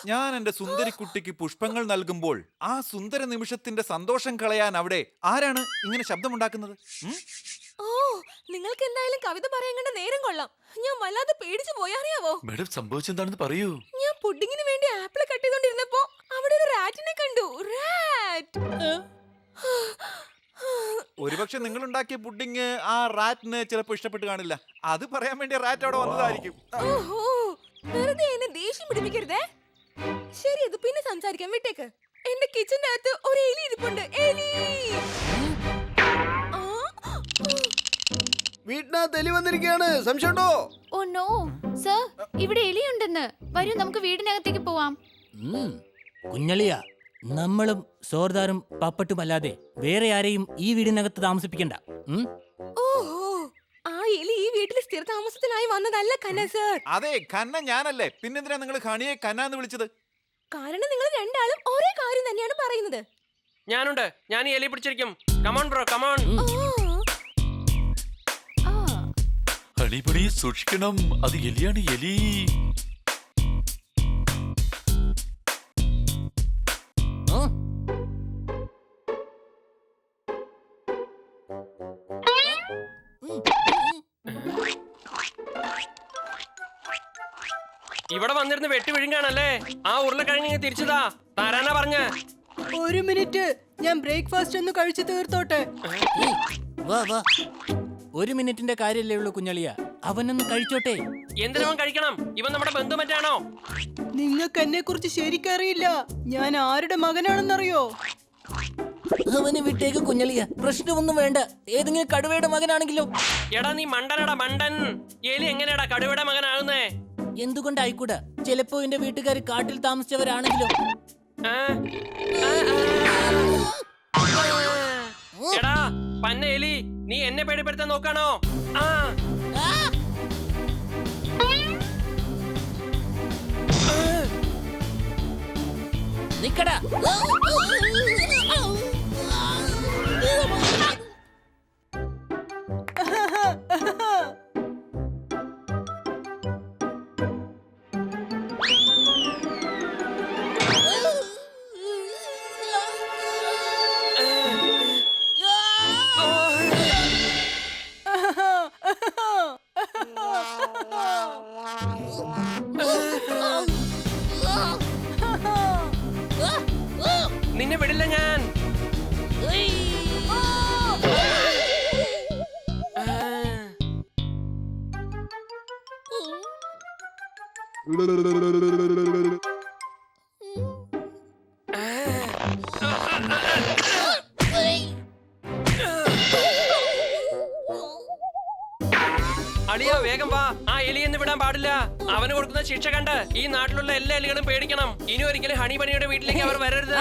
ഞാൻ എന്റെ സുന്ദരിക്കുട്ടിക്ക് പുഷ്പങ്ങൾ നൽകുമ്പോൾ ആ സുന്ദര നിമിഷത്തിന്റെ സന്തോഷം കളയാൻ അവിടെ ആരാണ് ഇങ്ങനെ ശബ്ദമുണ്ടാക്കുന്നത്? ഓ, നിങ്ങൾക്ക് എന്തായാലും കവിത പറയാൻ കണ്ട നേരം കൊള്ളാം. ഞാൻ വല്ലാതെ പേടിച്ചു പോയറിയാവോ? മാഡം സംഭവിച്ചെന്താണെന്ന് പറയൂ. ഞാൻ പുഡിങ്ങിന് വേണ്ടി ആപ്പിൾ കട്ട് ചെയ്തോണ്ടിരുന്നപ്പോ അവിടെ ഒരു റാറ്റിനെ കണ്ടു. റാറ്റ്. ഒരുപക്ഷെ നിങ്ങൾ ഉണ്ടാക്കിയ പുഡിങ് ആ റാറ്റിന് ചിലപ്പോ ഇഷ്ടപ്പെട്ട് കാണില്ല. അത് പറയാൻ വേണ്ടി റാറ്റ് അവിടെ വന്നതായിരിക്കും. ഓഹോ, വെറുതെ എന്നെ ദേഷ്യം പിടിപ്പിക്കരുതേ. ശരി, അത് പിന്നെ സംസാരിക്കാൻ വിട്ടേക്ക്. എന്റെ കിച്ചന്റെ അകത്ത് ഒരു എലി ഇരിപ്പുണ്ട്. എലി. വീട്ടിനകത്ത് എലി വന്നിരിക്കുകയാണ്. സംശയമുണ്ടോ? ഓ നോ സർ, ഇവിടെ എലിയുണ്ടെന്ന്. വരൂ, നമുക്ക് വീടിനകത്തേക്ക് പോവാം. കുഞ്ഞളിയ, നമ്മളും സോർദാറും പപ്പട്ടുമല്ലാതെ വേറെ ആരെയും ഈ വീടിനകത്ത് താമസിപ്പിക്കണ്ട. ഓഹോ, ആ എലി ഈ വീട്ടിൽ സ്ഥിര താമസത്തിനായി വന്നതല്ല കന്ന സർ. അതെ, കന്ന ഞാനല്ലേ. പിന്നെന്തിനാ നിങ്ങൾ ഹണിയെ കന്ന എന്ന് വിളിച്ചത്? കാരണം നിങ്ങൾ രണ്ടാളും ഒരേ കാര്യം തന്നെയാണ് പറയുന്നത്. ഞാനുണ്ട്, ഞാൻ ഈ എലി പിടിച്ചിരിക്കും. Come on bro, come on. ഹണിപണി സൂക്ഷിക്കണം, അത് എലിയാണ്, എലി. ഇവിടെ വന്നിരുന്ന് വെട്ടി വിഴുങ്ങാണല്ലേ? ആ ഉരുളക്കിഴങ്ങ് തിരിച്ചതാ തരാനാ പറഞ്ഞ. ഒരു മിനിറ്റ്, ഞാൻ ബ്രേക്ക്ഫാസ്റ്റ് ഒന്ന് കഴിച്ചു തീർത്തോട്ടെ. വാ വാ, ഒരു മിനിറ്റിന്റെ കാര്യല്ലേ ഉള്ളൂ കുഞ്ഞളിയ, അവനൊന്ന് കഴിച്ചോട്ടെ. എന്തിനവൻ കഴിക്കണം? ഇവൻ നമ്മുടെ ബന്ധു മറ്റാണോ? നിങ്ങൾക്ക് എന്നെ കുറിച്ച് ശരിക്കറിയില്ല. ഞാൻ ആരുടെ മകനാണെന്നറിയോ? അവന് വിട്ടേക്ക് കുഞ്ഞളിയ, പ്രശ്നമൊന്നും വേണ്ട. ഏതെങ്കിലും കടുവയുടെ മകനാണെങ്കിലോ? എടാ നീ മണ്ടനടാ മണ്ടൻ. എലി എങ്ങനെയാടാ കടുവയുടെ മകനാകുന്നേ? എന്തുകൊണ്ടായിക്കൂടാ? ചിലപ്പോ എന്റെ വീട്ടുകാർ കാട്ടിൽ താമസിച്ചവരാണെങ്കിലോ? എടാ പന്ന എലി, നീ എന്നെ പേടിപ്പെടുത്താൻ നോക്കാണോ? നിക്കടാ. നിന്നെ വിടില്ല ഞാൻ. അളിയാ വേഗം വാ, ആ എലിയെന്ന് വിടാൻ പാടില്ല. അവന് കൊടുക്കുന്ന ശിക്ഷ കണ്ട് ഈ നാട്ടിലുള്ള എല്ലാ എലികളും പേടിക്കണം. ഇനി ഒരിക്കലും ഹണി ബണിയുടെ വീട്ടിലേക്ക് അവർ വരരുത്.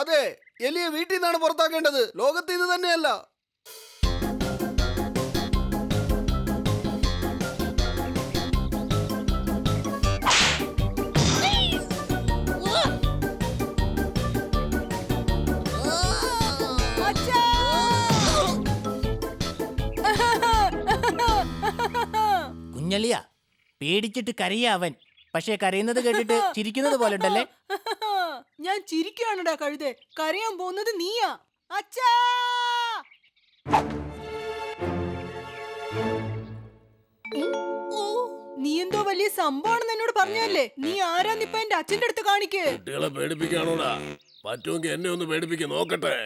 അതെ, എലിയെ വീട്ടിൽ നിന്നാണ് പുറത്താക്കേണ്ടത്. ലോകത്ത് ഇത് തന്നെയല്ല. കുഞ്ഞളിയ, പേടിച്ചിട്ട് കരയാ അവൻ. പക്ഷെ കരയുന്നത് കേട്ടിട്ട് ചിരിക്കുന്നത് പോലെ ഉണ്ടല്ലേ? ഞാൻ ചിരിക്കുകയാണടാ കഴുതെ. കരയാൻ പോകുന്നത് നീയാ. അച്ഛാ, നീ എന്തോ വലിയ സംഭവമാണെന്ന് എന്നോട് പറഞ്ഞല്ലേ? നീ ആരാന്നിപ്പ എന്റെ അച്ഛന്റെ അടുത്ത് കാണിക്ക്. കുട്ടികളെ പേടിപ്പിക്കാണോടാ? പറ്റുമെങ്കിൽ എന്നെ ഒന്ന് പേടിപ്പിക്കാൻ നോക്കട്ടെ.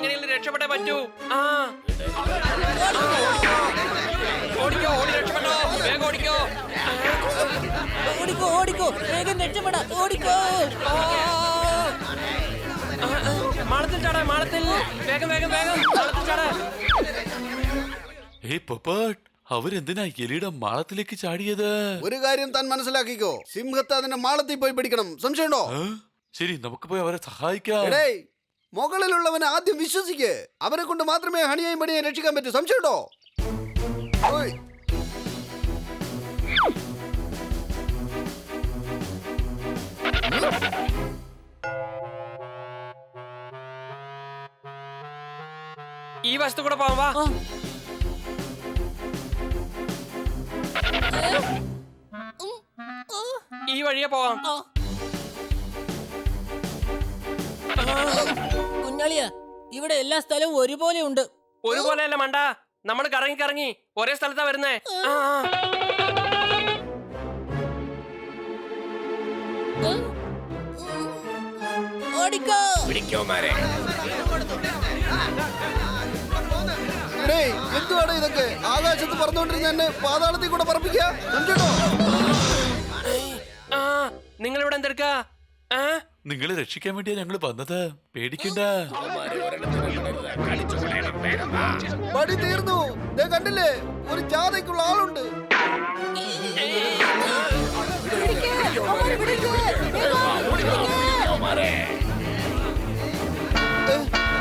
എങ്ങനെയെങ്കിലും രക്ഷപ്പെട്ടേ പറ്റൂ. ആ ഓടിക്കോ, ഓടി രക്ഷപ്പെട്ടോ, വേഗം ഓടിക്കോ. ഓടിക്കോ ഓടിക്കോ, വേഗം രക്ഷപ്പെടാ, ഓടിക്കോ. മാളത്തിൽ ചാടാ, മാളത്തിൽ. വേഗം വേഗം വേഗം മാളത്തിൽ ചാടാ. ഏയ് പൊപ്പാട്ട്, അവരെന്തിനാ എലിയുടെ മാളത്തിലേക്ക് ചാടിയത്? ഒരു കാര്യം താൻ മനസ്സിലാക്കിക്കോ, സിംഹത്തെ അതിന്റെ മാളത്തിൽ പോയി പിടിക്കണം. സംശയമുണ്ടോ? ആ, ശരി, നമുക്ക് പോയി അവരെ സഹായിക്കാം. എടേ, മുകളിലുള്ളവനെ ആദ്യം വിശ്വസിക്ക്. അവനെ കൊണ്ട് മാത്രമേ ഹണിയെയും മണിയെയും രക്ഷിക്കാൻ പറ്റൂ. സംശയമുണ്ടോ? ഓയ്. ഈ വശത്തു കൂടെ പോവാം, വാ. ഈ വഴിയെ പോവാം. കുഞ്ഞാളിയ, ഇവിടെ എല്ലാ സ്ഥലവും ഒരുപോലെ ഉണ്ട്. ഒരുപോലെയല്ല മണ്ട, നമ്മൾ കറങ്ങി കറങ്ങി ഒരേ സ്ഥലത്താ വരുന്നേ. ആ, ആ. ഓടിക്കോ. എടേ, എന്തുവാണ് ഇതൊക്കെ? ആകാശത്ത് പറന്നുകൊണ്ടിരുന്ന എന്നെ പാതാളത്തിൽ കൂടെ പറപ്പിക്കുക. സംശയമുണ്ടോ? ആ, നിങ്ങൾ ഇവിടെ എന്തെടുക്കാ? ആ, നിങ്ങളെ രക്ഷിക്കാൻ വേണ്ടിയാ ഞങ്ങൾ വന്നത്. പേടിക്കണ്ട. പടി തീർന്നു. ദേ കണ്ടില്ലേ, ഒരു ജാഥയ്ക്കുള്ള ആളുണ്ട്.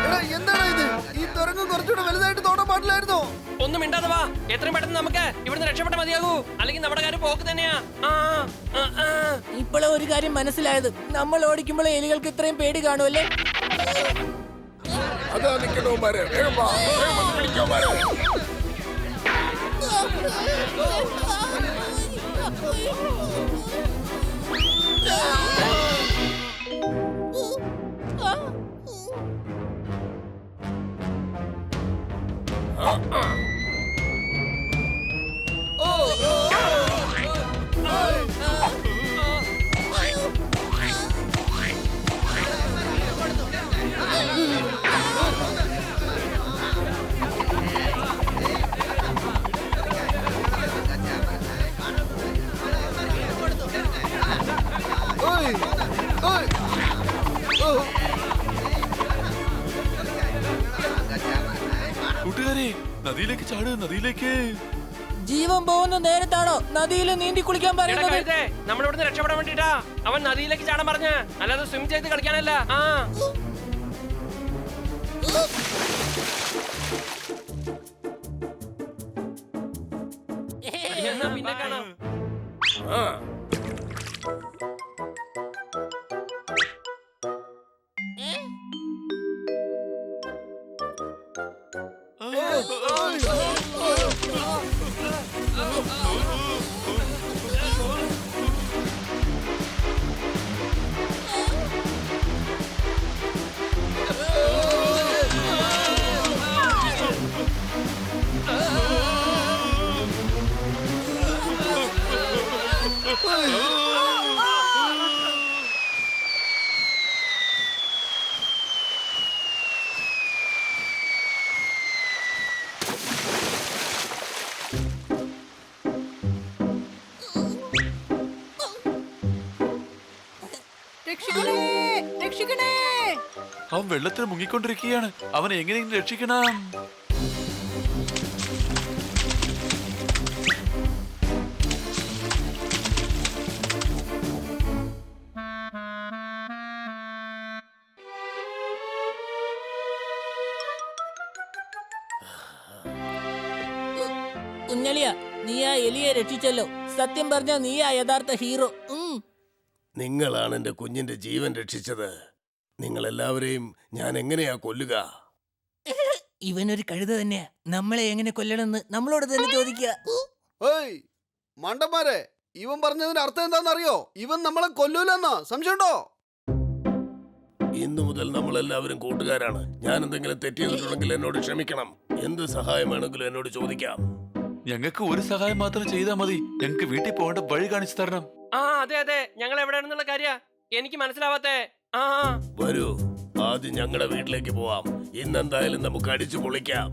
എടാ, എന്താണ് ഇത്? ഈ തുരങ്കം കുറച്ചുകൂടെ വലുതായിട്ട് തോന്നാൻ പാടില്ലായിരുന്നോ? ഒന്നും മിണ്ടാതെ വാ. എത്രയും പെട്ടെന്ന് നമുക്ക് ഇവിടുന്ന് രക്ഷപ്പെട്ട മതിയാകൂ, അല്ലെങ്കിൽ നമ്മുടെ കാര്യം പോക്ക് തന്നെയാ. ആ, ആ, ആ. ഇപ്പോഴാ ഒരു കാര്യം മനസ്സിലായത്. നമ്മൾ ഓടിക്കുമ്പോൾ എലികൾക്ക് ഇത്രയും പേടി കാണുമല്ലേ? അതാ നിൽക്കണവന്മാരെ, വേഗം വാ, വേഗം വന്ന് പിടിക്കവന്മാരെ. ഓയ്, ഓയ്. ഓ. കൂട്ടുകാരെ, നദിയിലേക്ക് ചാട്, നദിയിലേക്ക്. ജീവൻ പോകുന്ന നേരത്താണോ നദിയിൽ നീന്തി കുളിക്കാൻ എടാ പറയുന്നത്? കഴുതേ, നമ്മൾ ഇവിടുന്ന് രക്ഷപ്പെടാൻ വേണ്ടിട്ടാ അവൻ നദിയിലേക്ക് ചാടാൻ പറഞ്ഞ, അല്ലാതെ സ്വിം ചെയ്ത് കളിക്കാനല്ല. ആ, എന്നാ പിന്നെ കാണാം. ആ, രക്ഷിക്കണേ, രക്ഷിക്കണേ. അവൻ വെള്ളത്തിൽ മുങ്ങിക്കൊണ്ടിരിക്കുകയാണ്. അവനെ എങ്ങനെയെങ്കിലും രക്ഷിക്കണം. കുഞ്ഞളിയ, നീ ആ എലിയെ രക്ഷിച്ചല്ലോ. സത്യം പറഞ്ഞ നീയാ യഥാർത്ഥ ഹീറോ. നിങ്ങളാണ് എന്റെ കുഞ്ഞിന്റെ ജീവൻ രക്ഷിച്ചത്. നിങ്ങളെല്ലാവരെയും ഞാൻ എങ്ങനെയാ കൊല്ലുക? ഇവനൊരു കഴുത തന്നെയാ. നമ്മളെ എങ്ങനെ കൊല്ലണമെന്ന് നമ്മളോട് തന്നെ ചോദിക്കുക. ഓയ്, മണ്ടന്മാരെ, ഇവൻ പറഞ്ഞതിന്റെ അർത്ഥം എന്താണെന്നറിയോ? ഇവൻ നമ്മളെ കൊല്ലൂലെന്നാ. സംശയമുണ്ടോ? ഇന്നു മുതൽ നമ്മളെല്ലാവരും കൂട്ടുകാരാണ്. ഞാൻ എന്തെങ്കിലും തെറ്റ് ചെയ്തിട്ടുണ്ടെങ്കിൽ എന്നോട് ക്ഷമിക്കണം. എന്ത് സഹായം വേണമെങ്കിലും എന്നോട് ചോദിക്കാം. ഞങ്ങൾക്ക് ഒരു സഹായം മാത്രം ചെയ്താൽ മതി. ഞങ്ങൾക്ക് വീട്ടിൽ പോകേണ്ട വഴി കാണിച്ചു തരണം. ആ, അതെ അതെ, ഞങ്ങൾ എവിടെയാണെന്നുള്ള കാര്യ എനിക്ക് മനസ്സിലാവാത്തേ. ആ, വരൂ, ആ ആദ്യം ഞങ്ങളുടെ വീട്ടിലേക്ക് പോവാം. ഇന്നെന്തായാലും നമുക്ക് അടിച്ചു പൊളിക്കാം.